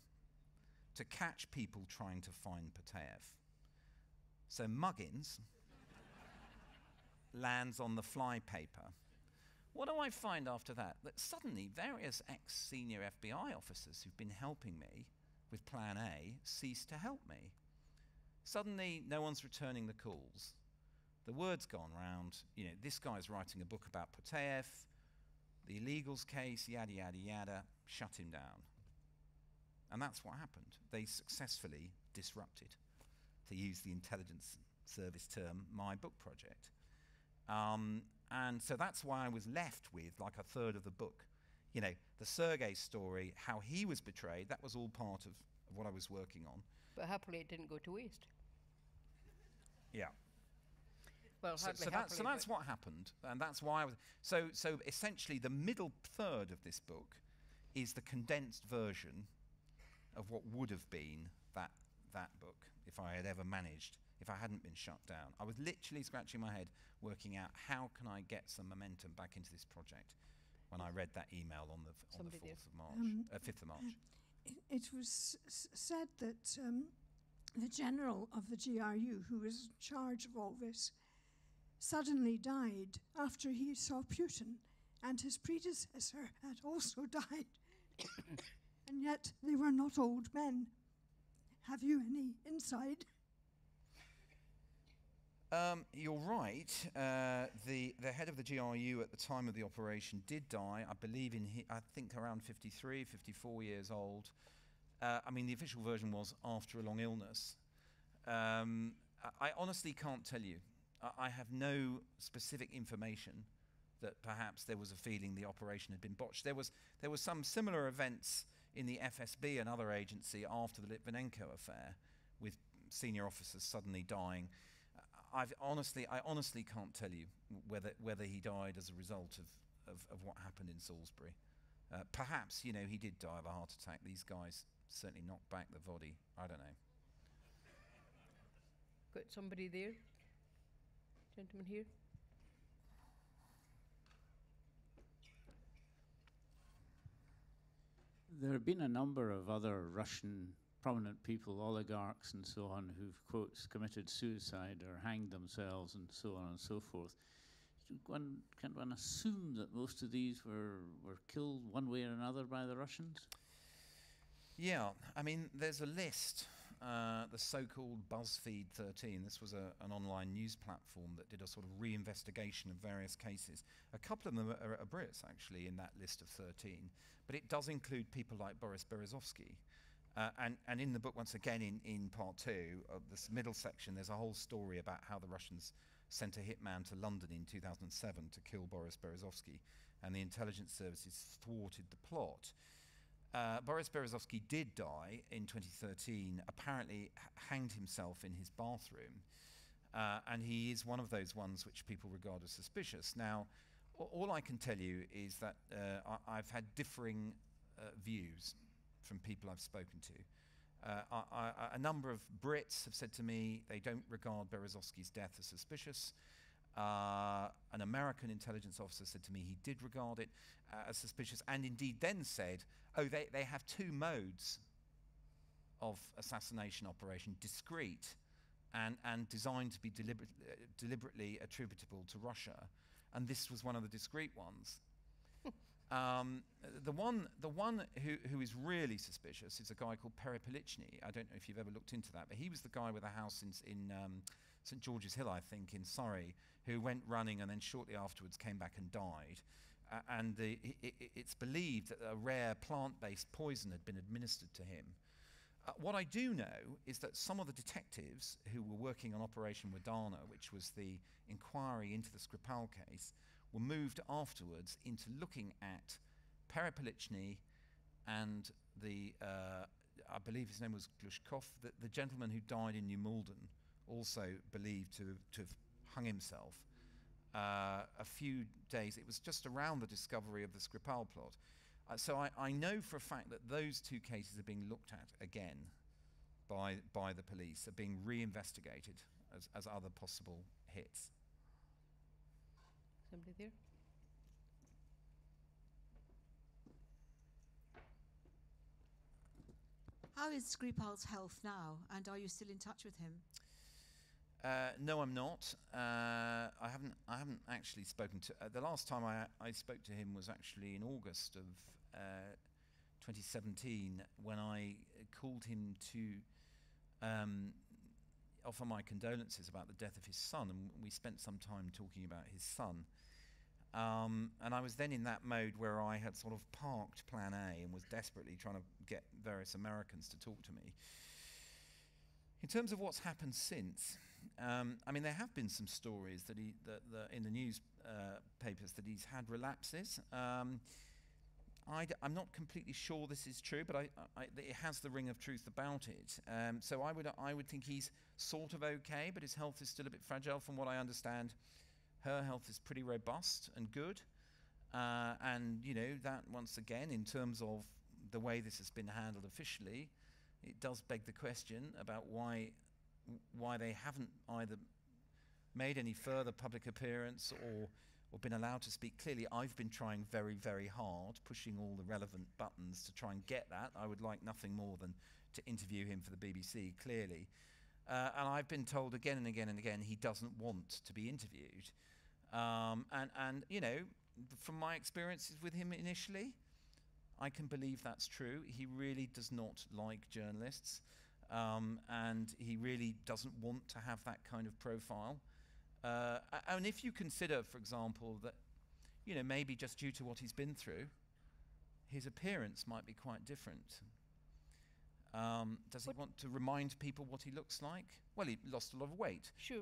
to catch people trying to find Puteyev. So Muggins lands on the flypaper. What do I find after that? That suddenly various ex-senior FBI officers who've been helping me with Plan A cease to help me. Suddenly, no one's returning the calls. The word's gone round, this guy's writing a book about Puteyev, the illegals case, yada, yada, yada, shut him down. And that's what happened. They successfully disrupted, to use the intelligence service term, my book project. And so that's why I was left with like a third of the book. The Sergei story, how he was betrayed, that was all part of what I was working on. But happily it didn't go to waste. Yeah. Well, so that's what happened, and that's why I was... So essentially the middle third of this book is the condensed version of what would have been that book if I had ever managed, if I hadn't been shut down. I was literally scratching my head working out how can I get some momentum back into this project when I read that email on the 4th of March, 5th of March. It was said that the general of the GRU, who was in charge of all this, suddenly died after he saw Putin, and his predecessor had also died. And yet they were not old men. Have you any insight? You're right. The head of the GRU at the time of the operation did die, I believe I think around 53, 54 years old. The official version was after a long illness. I honestly can't tell you. I have no specific information that perhaps there was a feeling the operation had been botched. There was some similar events in the FSB, another agency, after the Litvinenko affair, with senior officers suddenly dying. I honestly can't tell you whether he died as a result of what happened in Salisbury. Perhaps, he did die of a heart attack. These guys certainly knocked back the body. I don't know. Got somebody there? Gentleman here? There have been a number of other Russian prominent people, oligarchs and so on, who've, quotes, committed suicide or hanged themselves and so on and so forth. Can one assume that most of these were killed one way or another by the Russians? Yeah, there's a list, the so-called BuzzFeed 13. This was an online news platform that did a sort of re-investigation of various cases. A couple of them are Brits, actually, in that list of 13. But it does include people like Boris Berezovsky. And in the book, once again, in part 2, this middle section, there's a whole story about how the Russians sent a hitman to London in 2007 to kill Boris Berezovsky, and the intelligence services thwarted the plot. Boris Berezovsky did die in 2013, apparently hanged himself in his bathroom, and he is one of those ones which people regard as suspicious. Now, all I can tell you is that I've had differing views from people I've spoken to. A number of Brits have said to me they don't regard Berezovsky's death as suspicious. An American intelligence officer said to me he did regard it as suspicious, and indeed then said, they have two modes of assassination operation, discreet and designed to be deliberately attributable to Russia, and this was one of the discreet ones. The one who is really suspicious is a guy called Perepelichny. I don't know if you've ever looked into that, but he was the guy with a house in St George's Hill, I think, in Surrey, who went running and then shortly afterwards came back and died. And it's believed that a rare plant-based poison had been administered to him. What I do know is that some of the detectives who were working on Operation Wadana, which was the inquiry into the Skripal case, were moved afterwards into looking at Perepelichny and the, I believe his name was Glushkov, the gentleman who died in New Malden, also believed to have hung himself a few days. It was just around the discovery of the Skripal plot. So I know for a fact that those two cases are being looked at again by the police, are being reinvestigated as other possible hits. Somebody there? How is Skripal's health now, and are you still in touch with him? No, I'm not. I haven't actually spoken to. The last time I spoke to him was actually in August of 2017, when I called him to offer my condolences about the death of his son, and we spent some time talking about his son. And I was then in that mode where I had sort of parked Plan A and was desperately trying to get various Americans to talk to me. In terms of what's happened since, I mean, there have been some stories that in the newspapers that he's had relapses. I'm not completely sure this is true, but it has the ring of truth about it. So I would think he's sort of okay, but his health is still a bit fragile. From what I understand, her health is pretty robust and good. And, you know, that once again, in terms of the way this has been handled officially, it does beg the question about why they haven't either made any further public appearance or been allowed to speak clearly. I've been trying very, very hard, pushing all the relevant buttons to try and get that. I would like nothing more than to interview him for the BBC, clearly. And I've been told again and again and again he doesn't want to be interviewed. And you know, from my experiences with him initially, I can believe that's true. He really does not like journalists, and he really doesn't want to have that kind of profile. And if you consider, for example, that, you know, maybe just due to what he's been through, his appearance might be quite different. Does he want to remind people what he looks like? Well, he lost a lot of weight. Sure.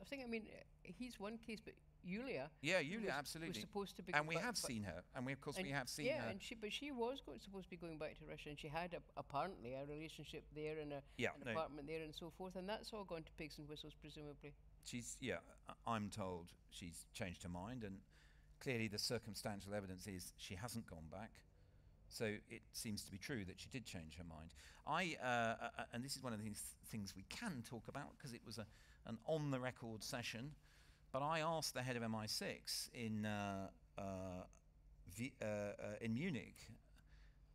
I think, I mean, he's one case, but Yulia. Yeah, Yulia, absolutely. Was supposed to be. And we have seen her, and we have seen her. Yeah, and she was supposed to be going back to Russia, and she had apparently a relationship there and an apartment there and so forth, and that's all gone to pigs and whistles, presumably. I'm told she's changed her mind, and clearly the circumstantial evidence is she hasn't gone back. So it seems to be true that she did change her mind. And this is one of the things we can talk about, because it was an on-the-record session, but I asked the head of MI6 in Munich,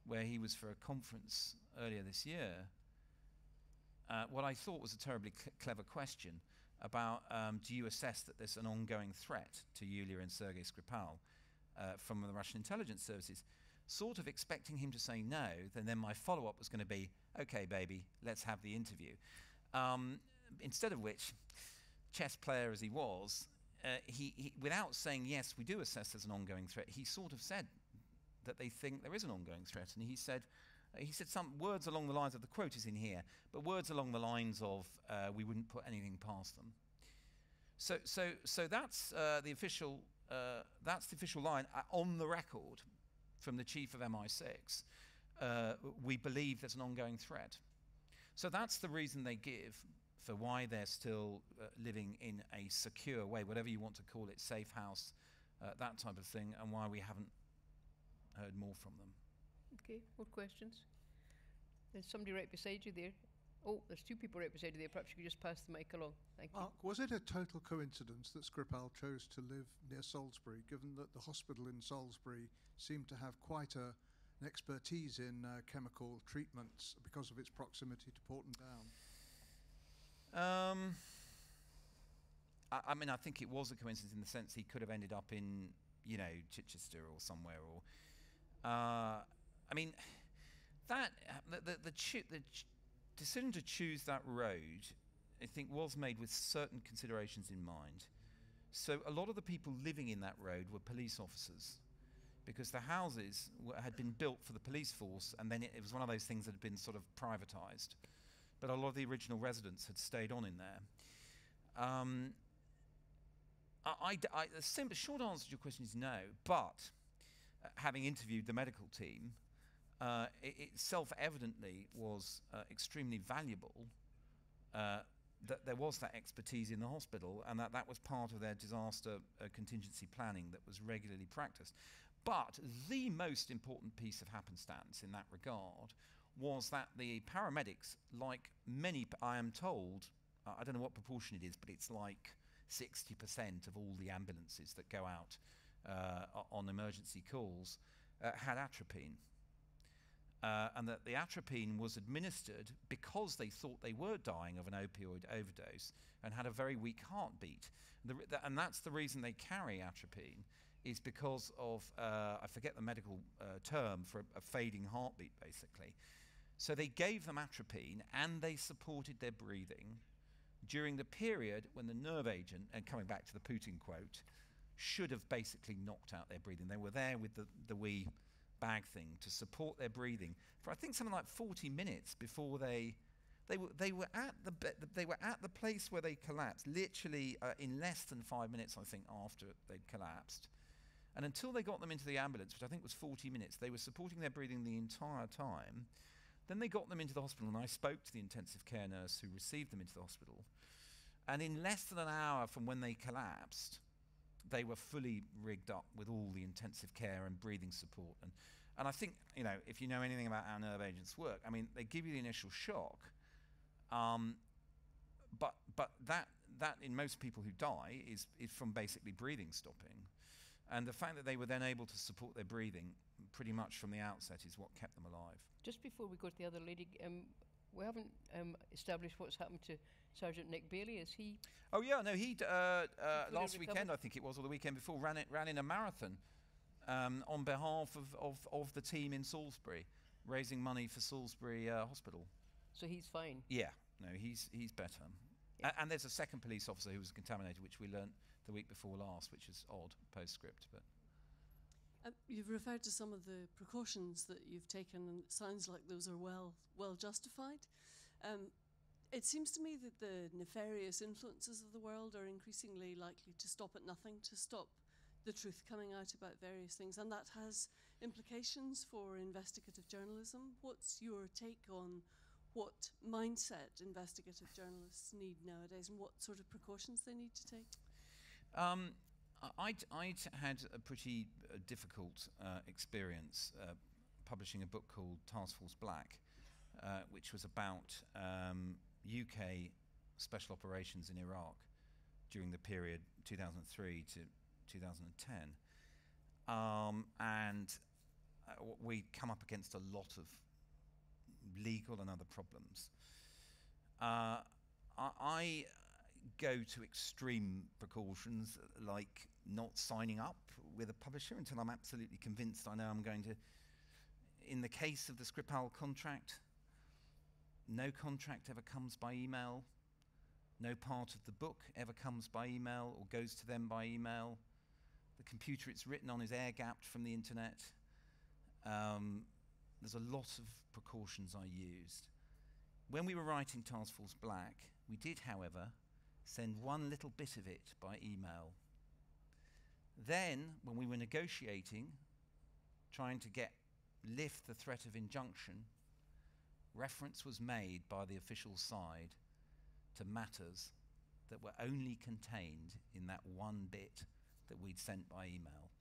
where he was for a conference earlier this year, what I thought was a terribly clever question about, do you assess that there's an ongoing threat to Yulia and Sergei Skripal from the Russian intelligence services? Sort of expecting him to say no, then my follow-up was going to be, okay, baby, let's have the interview. Instead of which, chess player as he was, he without saying, yes, we do assess there's an ongoing threat, he sort of said that they think there is an ongoing threat. And he said some words along the lines of, the quote is in here, but words along the lines of, we wouldn't put anything past them. So that's the official line on the record from the chief of MI6. We believe there's an ongoing threat. So that's the reason they give for why they're still living in a secure way, whatever you want to call it, safe house, that type of thing, and why we haven't heard more from them. Okay, more questions? There's somebody right beside you there. Oh, there's two people right beside you there. Perhaps you could just pass the mic along. Thank you. Mark, was it a total coincidence that Skripal chose to live near Salisbury, given that the hospital in Salisbury seemed to have quite an expertise in chemical treatments because of its proximity to Porton Down? I mean, I think it was a coincidence in the sense he could have ended up in, you know, Chichester or somewhere, or I mean, that the decision to choose that road, I think, was made with certain considerations in mind. So a lot of the people living in that road were police officers. because the houses had been built for the police force, and then it was one of those things that had been sort of privatised. But a lot of the original residents had stayed on in there. The short answer to your question is no, but having interviewed the medical team, it self-evidently was extremely valuable that there was that expertise in the hospital, and that was part of their disaster contingency planning that was regularly practiced. But the most important piece of happenstance in that regard was that the paramedics, like many, I am told, I don't know what proportion it is, but it's like 60% of all the ambulances that go out on emergency calls had atropine. And that the atropine was administered because they thought they were dying of an opioid overdose and had a very weak heartbeat. And that's the reason they carry atropine, is because of, I forget the medical term for a fading heartbeat, basically. So they gave them atropine and they supported their breathing during the period when the nerve agent, and coming back to the Putin quote, should have basically knocked out their breathing. They were there with the wee bag thing to support their breathing for, I think, something like 40 minutes before they were at the place where they collapsed, literally in less than 5 minutes, I think, after they'd collapsed. And until they got them into the ambulance, which I think was 40 minutes, they were supporting their breathing the entire time. Then they got them into the hospital, and I spoke to the intensive care nurse who received them into the hospital. And in less than an hour from when they collapsed, they were fully rigged up with all the intensive care and breathing support. And I think, you know, if you know anything about how nerve agents work, I mean, they give you the initial shock, but that in most people who die is from basically breathing stopping. And the fact that they were then able to support their breathing pretty much from the outset is what kept them alive. Just before we go to the other lady, we haven't established what's happened to Sergeant Nick Bailey. Is he? Oh yeah, no, he last weekend, I think it was, or the weekend before, ran in a marathon on behalf of the team in Salisbury, raising money for Salisbury Hospital. So he's fine. Yeah, no, he's better. Yeah. And there's a second police officer who was contaminated, which we learnt the week before last, which is odd postscript, but. You've referred to some of the precautions that you've taken, and it sounds like those are well justified. It seems to me that the nefarious influences of the world are increasingly likely to stop at nothing, to stop the truth coming out about various things, and that has implications for investigative journalism. What's your take on what mindset investigative journalists need nowadays, and what sort of precautions they need to take? I'd had a pretty difficult experience publishing a book called Task Force Black, which was about UK special operations in Iraq during the period 2003 to 2010. And we'd come up against a lot of legal and other problems. I go to extreme precautions, like not signing up with a publisher until I'm absolutely convinced I know I'm going to. In the case of the Skripal contract, no contract ever comes by email. No part of the book ever comes by email or goes to them by email. The computer it's written on is air-gapped from the internet. There's a lot of precautions I used. When we were writing Task Force Black, we did, however, send one little bit of it by email. Then, when we were negotiating, trying to lift the threat of injunction, reference was made by the official side to matters that were only contained in that one bit that we'd sent by email.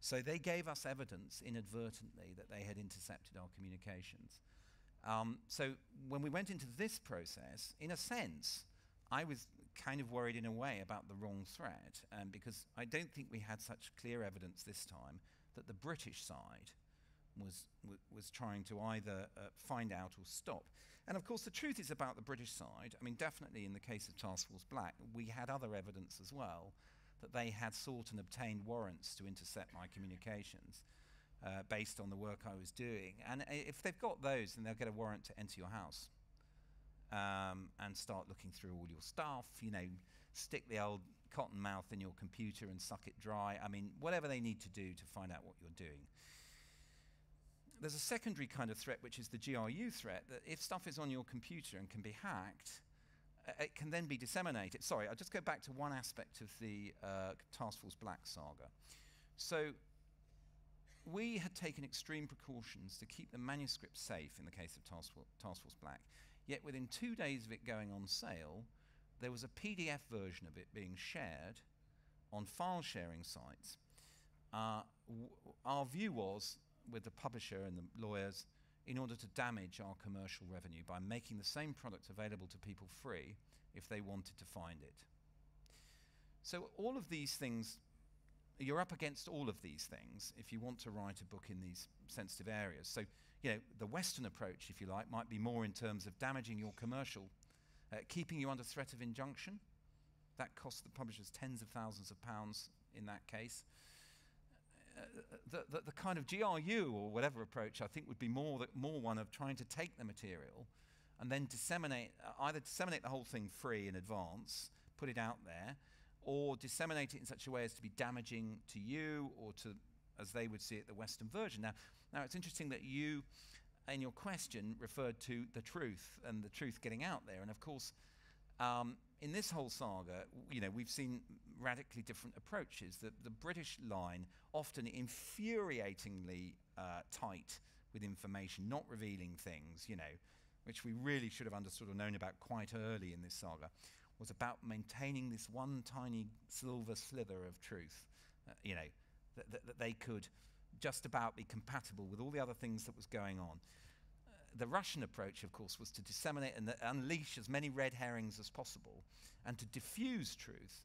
So they gave us evidence inadvertently that they had intercepted our communications. So when we went into this process, in a sense, I was kind of worried in a way about the wrong threat, because I don't think we had such clear evidence this time that the British side was trying to either find out or stop. And of course the truth is about the British side, I mean definitely in the case of Task Force Black, we had other evidence as well that they had sought and obtained warrants to intercept my communications based on the work I was doing. And if they've got those, then they'll get a warrant to enter your house and start looking through all your stuff, you know, stick the old cotton mouth in your computer and suck it dry. I mean, whatever they need to do to find out what you're doing. There's a secondary kind of threat, which is the GRU threat, that if stuff is on your computer and can be hacked, it can then be disseminated. Sorry, I'll just go back to one aspect of the Task Force Black saga. So we had taken extreme precautions to keep the manuscript safe in the case of Task Force Black. Yet within 2 days of it going on sale, there was a PDF version of it being shared on file sharing sites. Our view was, with the publisher and the lawyers, in order to damage our commercial revenue by making the same product available to people free if they wanted to find it. So all of these things, you're up against all of these things if you want to write a book in these sensitive areas. So, you know, the Western approach, if you like, might be more in terms of damaging your commercial, keeping you under threat of injunction. That costs the publishers tens of thousands of pounds in that case. The kind of GRU or whatever approach, I think, would be more one of trying to take the material and then either disseminate the whole thing free in advance, put it out there, or disseminate it in such a way as to be damaging to you or to, as they would see it, the Western version. Now it's interesting that you, in your question, referred to the truth and the truth getting out there. And of course, in this whole saga, you know, we've seen radically different approaches. The British line, often infuriatingly tight with information, not revealing things, you know, which we really should have understood or known about quite early in this saga, was about maintaining this one tiny silver slither of truth, you know, that they could just about be compatible with all the other things that was going on. The Russian approach, of course, was to disseminate and unleash as many red herrings as possible and to diffuse truth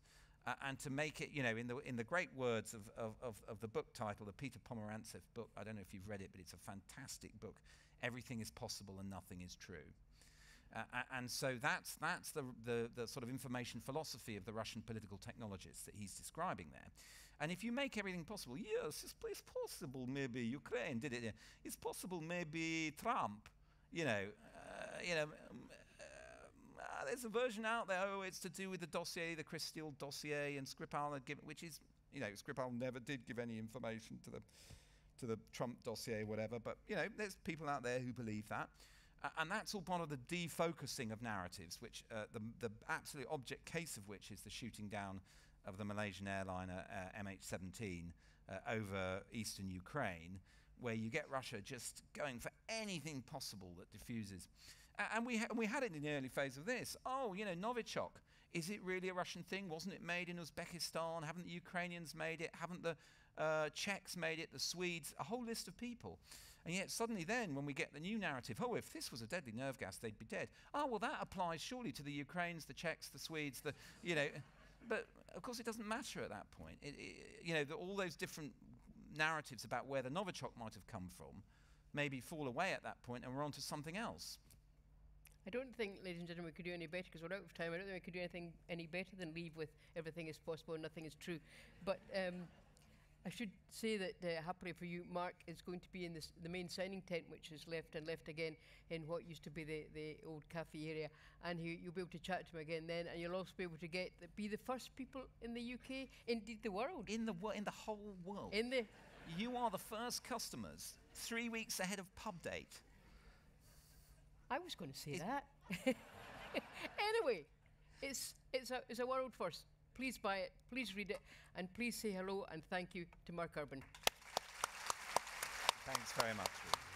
and to make it, you know, in the great words of the book title, the Peter Pomerantsev book, I don't know if you've read it, but it's a fantastic book, Everything is Possible and Nothing is True. And so that's the sort of information philosophy of the Russian political technologists that he's describing there. And if you make everything possible, yes, it's possible maybe Ukraine did it. Yeah. It's possible maybe Trump, you know, there's a version out there, oh, it's to do with the dossier, the Crystal dossier, and Skripal had given, which is, you know, Skripal never did give any information to the Trump dossier, whatever, but, you know, there's people out there who believe that. And that's all part of the defocusing of narratives, which the absolute object case of which is the shooting down of the Malaysian airliner MH17 over eastern Ukraine, where you get Russia just going for anything possible that diffuses. And we had it in the early phase of this. Oh, you know, Novichok, is it really a Russian thing? Wasn't it made in Uzbekistan? Haven't the Ukrainians made it? Haven't the Czechs made it? The Swedes? A whole list of people. And yet suddenly then, when we get the new narrative, oh, if this was a deadly nerve gas, they'd be dead. Oh, well, that applies surely to the Ukrainians, the Czechs, the Swedes, the, you know. But, of course, it doesn't matter at that point. You know, all those different narratives about where the Novichok might have come from maybe fall away at that point and we're on to something else. I don't think, ladies and gentlemen, we could do any better because we're out of time. I don't think we could do anything any better than leave with everything is possible and nothing is true. But I should say that happily for you, Mark is going to be in the main signing tent, which is left and left again in what used to be the old cafe area, and you'll be able to chat to him again then, and you'll also be able to be the first people in the UK, indeed the world, in the whole world. You are the first customers 3 weeks ahead of pub date. I was going to say that. Anyway, it's a world first. Please buy it, please read it, and please say hello and thank you to Mark Urban. Thanks very much, Ruth.